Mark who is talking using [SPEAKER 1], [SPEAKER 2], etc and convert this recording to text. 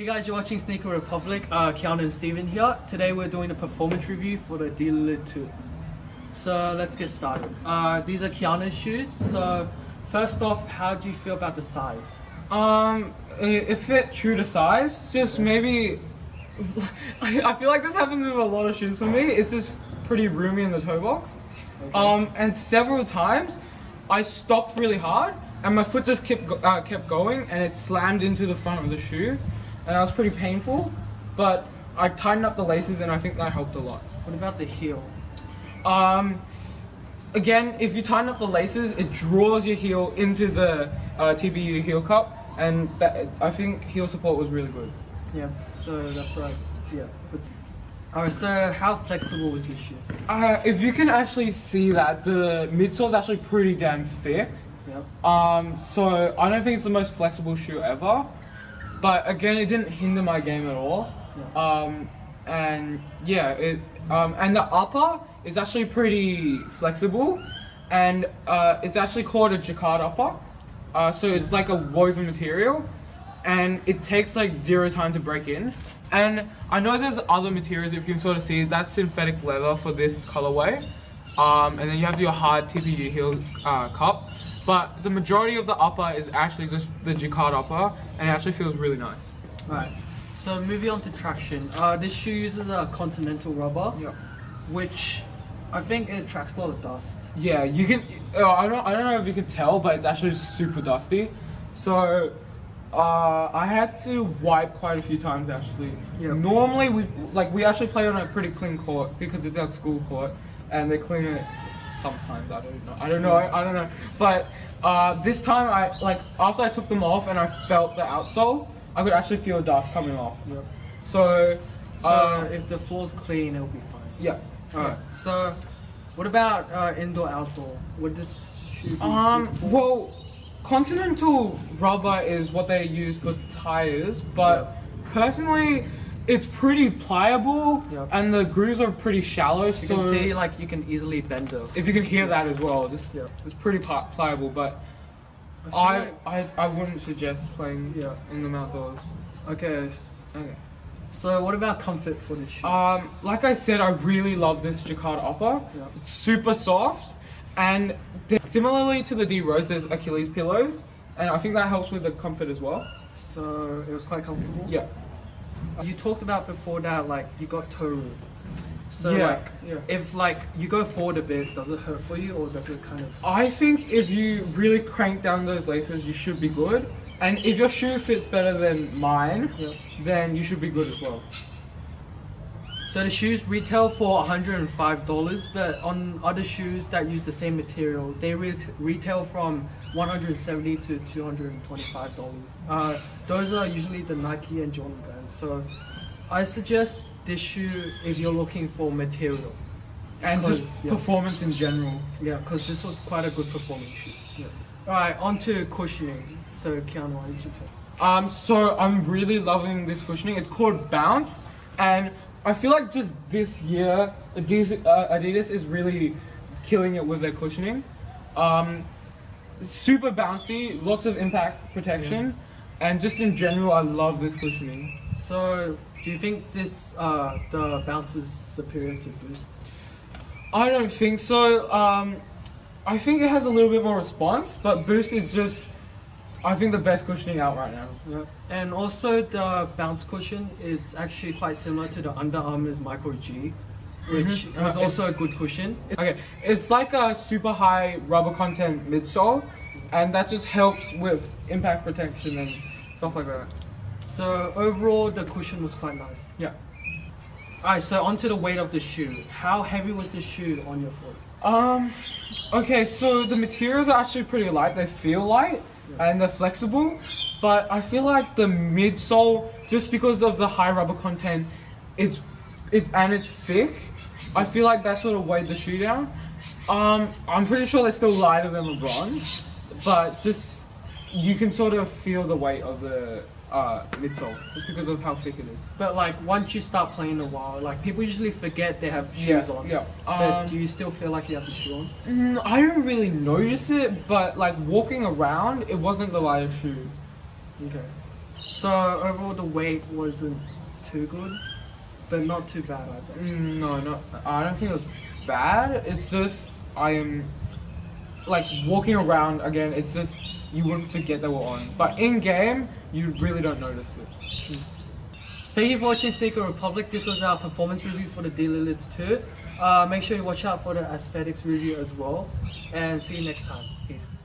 [SPEAKER 1] Hey guys, you're watching SneakerRepublic, Keanu and Steven here. Today we're doing a performance review for the Lillard 2. So let's get started. These are Keanu's shoes. So first off, how do you feel about the size?
[SPEAKER 2] It fit true to size, just maybe, I feel like this happens with a lot of shoes for me, it's just pretty roomy in the toe box. Okay. And several times, I stopped really hard, and my foot just kept going, and it slammed into the front of the shoe, and that was pretty painful, but I tightened up the laces, and I think that helped a lot.
[SPEAKER 1] What about the heel?
[SPEAKER 2] Again, if you tighten up the laces, it draws your heel into the TPU heel cup, and I think heel support was really good.
[SPEAKER 1] Yeah, so that's yeah. Alright, so how flexible was this shoe?
[SPEAKER 2] If you can actually see that, the midsole is actually pretty damn thick.
[SPEAKER 1] Yep.
[SPEAKER 2] So I don't think it's the most flexible shoe ever, but again, it didn't hinder my game at all. Yeah. And yeah, and the upper is actually pretty flexible, and it's actually called a jacquard upper. So it's like a woven material, and it takes like 0 time to break in. And I know there's other materials, if you can sort of see, that's synthetic leather for this colorway. And then you have your hard TPU heel cup. But the majority of the upper is actually just the jacquard upper, and it actually feels really nice.
[SPEAKER 1] Alright, so moving on to traction. This shoe uses a continental rubber,
[SPEAKER 2] Yep.
[SPEAKER 1] which I think it attracts a lot of dust.
[SPEAKER 2] Yeah, you can. I don't know if you can tell, but it's actually super dusty. So I had to wipe quite a few times actually.
[SPEAKER 1] Yep.
[SPEAKER 2] Normally we actually play on a pretty clean court because it's our school court, and they clean it sometimes. I don't know. But this time after I took them off and I felt the outsole, I could actually feel dust coming off.
[SPEAKER 1] Yep.
[SPEAKER 2] So
[SPEAKER 1] if the floor's clean, it'll be fine.
[SPEAKER 2] Yeah.
[SPEAKER 1] Alright, so what about indoor-outdoor? Would this shoe be suitable?
[SPEAKER 2] Well, continental rubber is what they use for tires, but personally, it's pretty pliable, and the grooves are pretty shallow.
[SPEAKER 1] You can see, like, you can easily bend it.
[SPEAKER 2] If you can hear that as well, it's pretty pliable, but I wouldn't suggest playing in them outdoors.
[SPEAKER 1] Okay. So what about comfort for this shoe?
[SPEAKER 2] Like I said, I really love this jacquard upper.
[SPEAKER 1] Yeah.
[SPEAKER 2] It's super soft, and similarly to the D Rose, there's Achilles pillows, and I think that helps with the comfort as well.
[SPEAKER 1] So it was quite comfortable?
[SPEAKER 2] Yeah.
[SPEAKER 1] You talked about before that, like, you got toe room. So if you go forward a bit, does it hurt for you, or does it kind of...
[SPEAKER 2] I think if you really crank down those laces, you should be good. And if your shoe fits better than mine, then you should be good as well.
[SPEAKER 1] So the shoes retail for $105, but on other shoes that use the same material, they retail from $170 to $225. Those are usually the Nike and Jordan brands. So I suggest this shoe if you're looking for material.
[SPEAKER 2] And just performance in general.
[SPEAKER 1] Yeah, because this was quite a good performance shoe. Yeah. Alright, on to cushioning. So Keanu, why don't you talk?
[SPEAKER 2] So I'm really loving this cushioning. It's called Bounce, and I feel like just this year, Adidas is really killing it with their cushioning. Super bouncy, lots of impact protection, and just in general, I love this cushioning.
[SPEAKER 1] So, do you think this the Bounce is superior to Boost?
[SPEAKER 2] I don't think so. I think it has a little bit more response, but Boost is just, I think, the best cushioning out right now.
[SPEAKER 1] Yeah. And also the Bounce cushion is actually quite similar to the Under Armour's Micro G, which is also a good cushion.
[SPEAKER 2] Okay, it's like a super high rubber content midsole, and that just helps with impact protection and stuff like that.
[SPEAKER 1] So overall, the cushion was quite nice.
[SPEAKER 2] Yeah.
[SPEAKER 1] Alright, so onto the weight of the shoe. How heavy was the shoe on your foot?
[SPEAKER 2] Okay, so the materials are actually pretty light. They feel light, and they're flexible, but I feel like the midsole, just because of the high rubber content, it's thick, I feel like that sort of weighed the shoe down. I'm pretty sure they're still lighter than LeBron, but just, you can sort of feel the weight of the midsole, just because of how thick it is.
[SPEAKER 1] But like, once you start playing a while, like, people usually forget they have shoes on.
[SPEAKER 2] Yeah.
[SPEAKER 1] But do you still feel like you have the shoe on?
[SPEAKER 2] I don't really notice it, but like walking around, it wasn't the lightest shoe.
[SPEAKER 1] Okay. So overall the weight wasn't too good, but not too bad either.
[SPEAKER 2] No, I don't think it was bad. It's just I am like walking around again. It's just you wouldn't forget they were on, but in game you really don't notice it.
[SPEAKER 1] Thank you for watching SneakerRepublic. This was our performance review for the Lillards 2. Make sure you watch out for the aesthetics review as well, and see you next time. Peace.